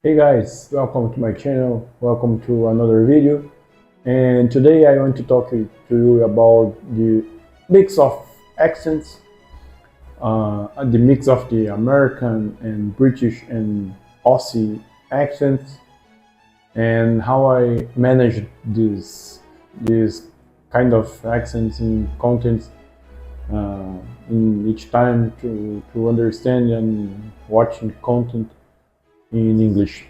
Hey guys, welcome to my channel, welcome to another video, and today I want to talk to you about the mix of accents, the mix of the American and British and Aussie accents, and how I manage this kind of accents and contents in each time to understand and watching content in English.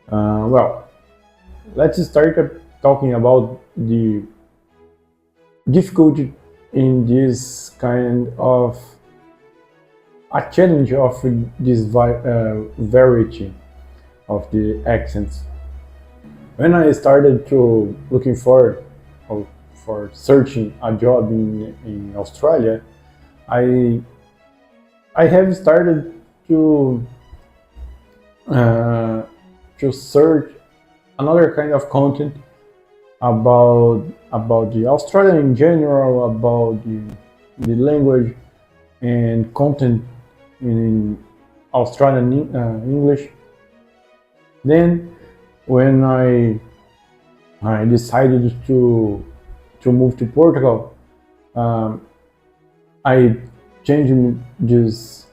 Well, let's start talking about the difficulty in this kind of a challenge of this variety of the accents. When I started to looking for searching a job in Australia, I I have started to uh, to search another kind of content about the Australian in general, about the language and content in Australian English. Then, when I decided to move to Portugal, um, I changed this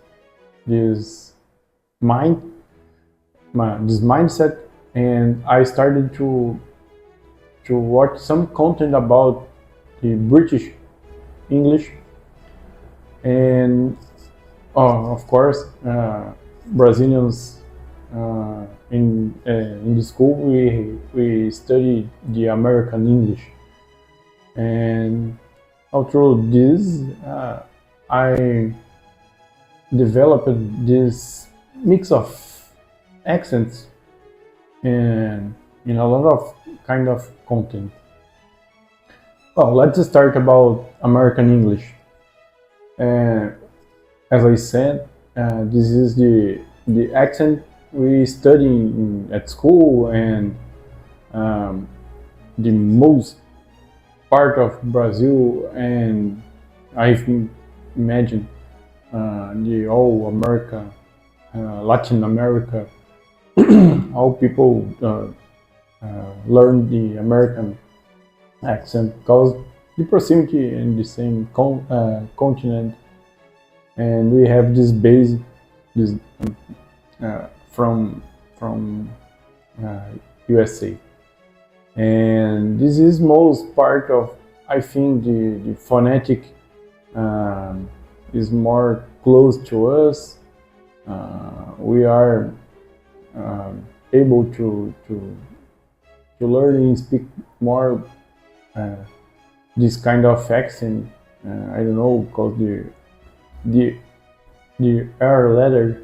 mind this mindset, and I started to watch some content about the British English, and of course, Brazilians in the school we study the American English, and through this I developed this mix of accents and in a lot of kind of content. Well, let's start about American English. Uh, as I said, this is the accent we study at school, and the most part of Brazil, and I've imagined the whole America, Latin America, all people learn the American accent because the proximity in the same continent, and we have this base, this from USA, and this is most part of, I think, the phonetic is more close to us. We are able to learn and speak more this kind of accent. I don't know, because the the R letter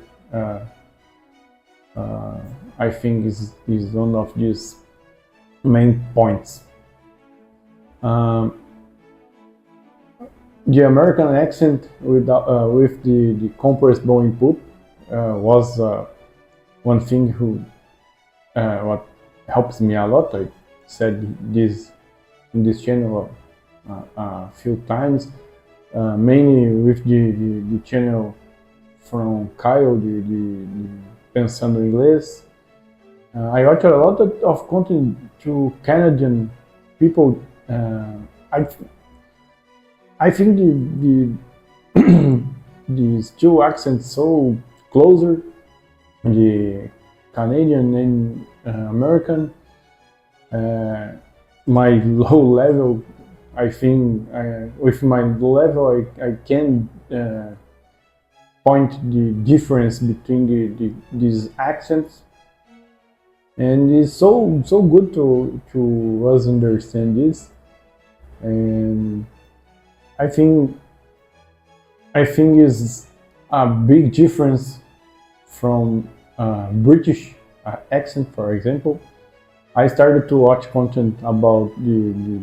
I think is one of these main points. The American accent with the comprehensible input was one thing who what helps me a lot. I said this in this channel a few times, mainly with the channel from Kyle, the Pensando Inglês. I watch a lot of content to Canadian people. I think the two accents so closer, the Canadian and American. My low level, I think, with my level, I can point the difference between these accents, and it's so good to us understand this, and I think is a big difference from British accent, for example. I started to watch content about the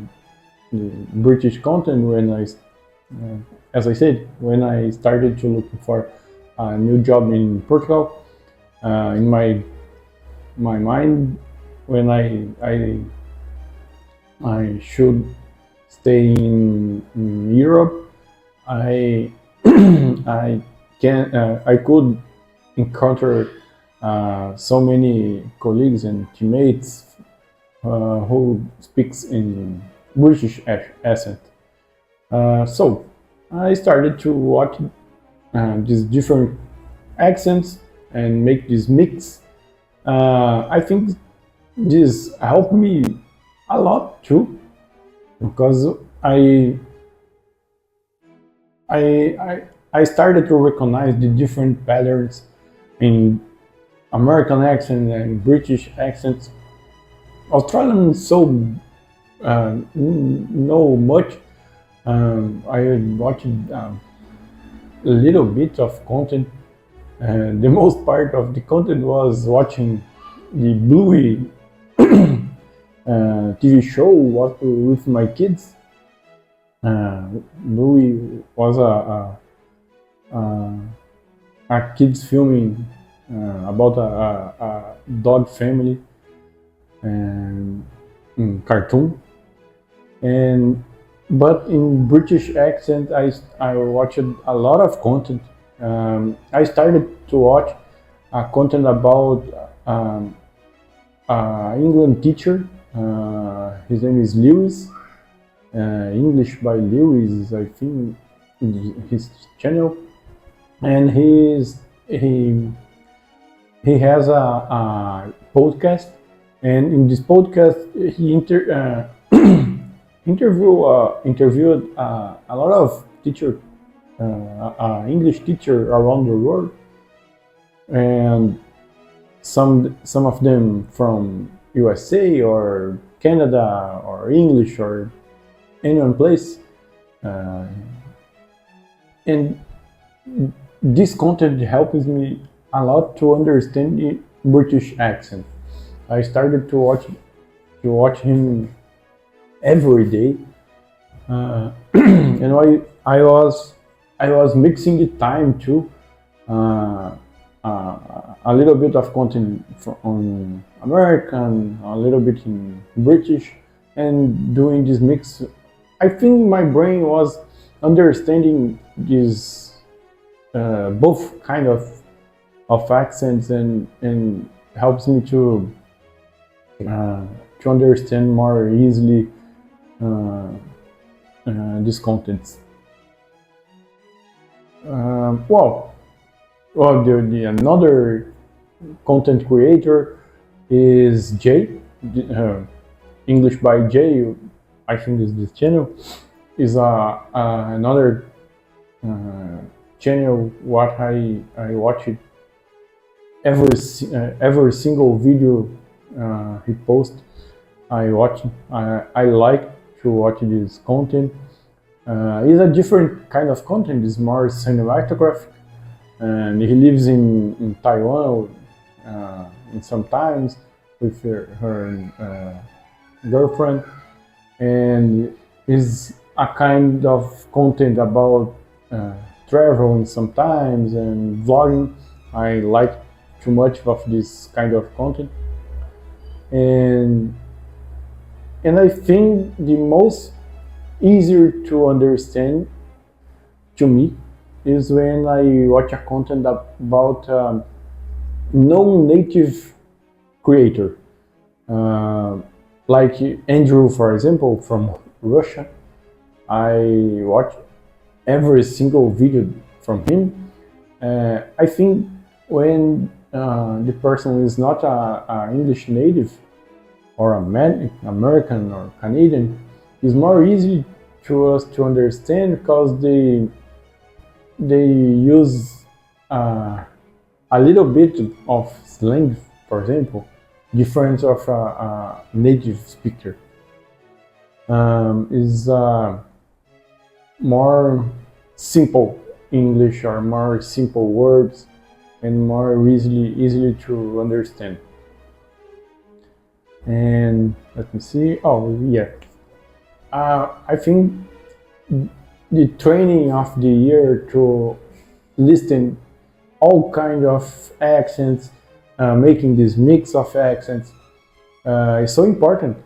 British content when as I said, when I started to look for a new job in Portugal. In my mind, when I should stay in Europe, I I could encounter so many colleagues and teammates who speaks in British accent. So I started to watch these different accents and make this mix. I think this helped me a lot too, because I, I, I started to recognize the different patterns in American accent and British accents. Australians so know much. I watched a little bit of content. The most part of the content was watching the Bluey TV show with my kids. Bluey was a kids filming about a dog family and cartoon. And but in British accent, I watched a lot of content. I started to watch content about England teacher. His name is Lewis. English by Lewis, I think, his channel, and he has a podcast, and in this podcast he interviewed a lot of teacher, English teacher around the world, and some of them from USA or Canada or English or any one place, and this content helps me a lot to understand the British accent. I started to watch him every day, and I was mixing the time too. A little bit of content on American, a little bit in British, and doing this mix. I think my brain was understanding these both kind of accents, and helps me to understand more easily these contents. The another content creator is Jay, English by Jay. I think is this channel is another channel what I watch it every single video he posts. I watch. I like to watch this content. It's a different kind of content. It's more cinematographic, and he lives in Taiwan, and sometimes with her girlfriend, and is a kind of content about traveling sometimes and vlogging. I like too much of this kind of content, and I think the most easier to understand to me is when I watch a content about non-native creator, like Andrew, for example, from Russia. I watch every single video from him. I think when the person is not a English native or American or Canadian, it's more easy to us to understand, because they use a little bit of slang, for example, different of a native speaker. Is more simple English or more simple words and more easily to understand. And let me see. Oh yeah, I think the training of the year to listen all kind of accents, making this mix of accents is so important.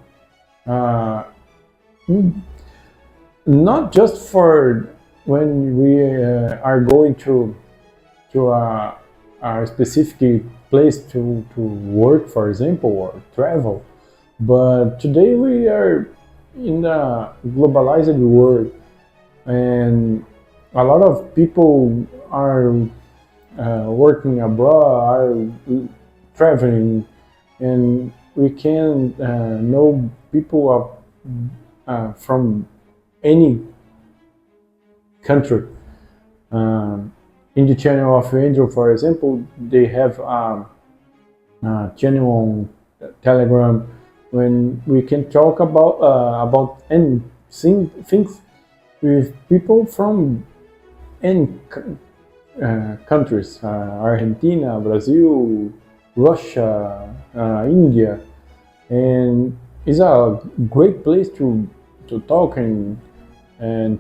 Not just for when we are going to a specific place to work, for example, or travel. But today we are in a globalized world, and a lot of people are working abroad, are traveling, and we can know people from any country. In the channel of Andrew, for example, they have a channel on Telegram when we can talk about any things with people from any countries, Argentina, Brazil, Russia, India, and it's a great place to talk and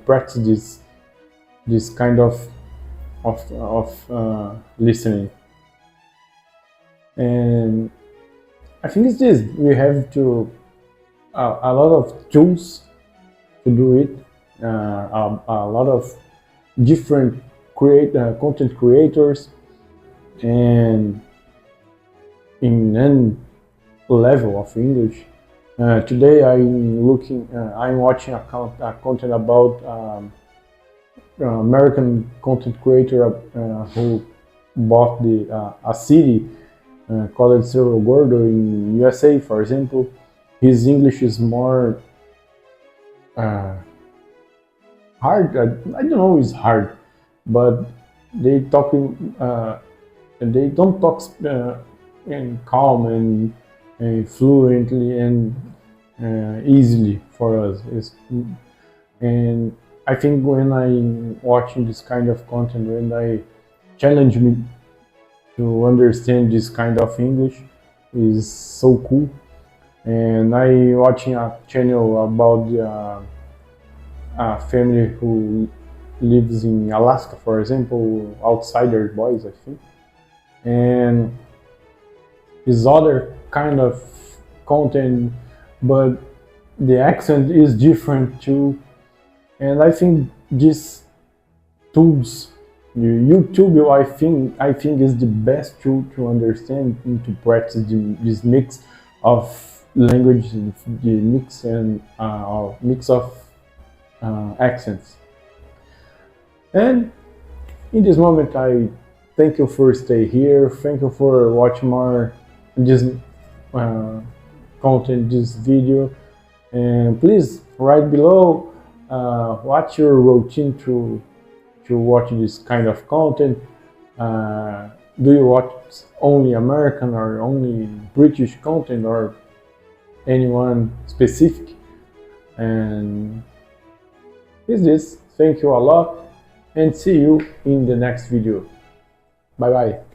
practice this kind of listening. And I think it's this. We have to a lot of tools to do it. A lot of different content creators, and in any level of English. Today I'm watching a content about American content creator who bought a city called Cerro Gordo in USA, for example. His English is more hard. I don't know, it's hard, but they talking. They don't talk in calm and fluently and easily for us. And I think when I'm watching this kind of content, when I challenge me to understand this kind of English, is so cool. And I watching a channel about a family who lives in Alaska, for example, Outsider Boys, I think. And this other kind of content, but the accent is different too. And I think these tools, YouTube, I think is the best tool to understand and to practice this mix of language, the mix of accents. And in this moment, I thank you for stay here. Thank you for watching more this content, this video, and please write below what's your routine to watch this kind of content. Do you watch only American or only British content or anyone specific? And is this. Thank you a lot and see you in the next video. Bye bye.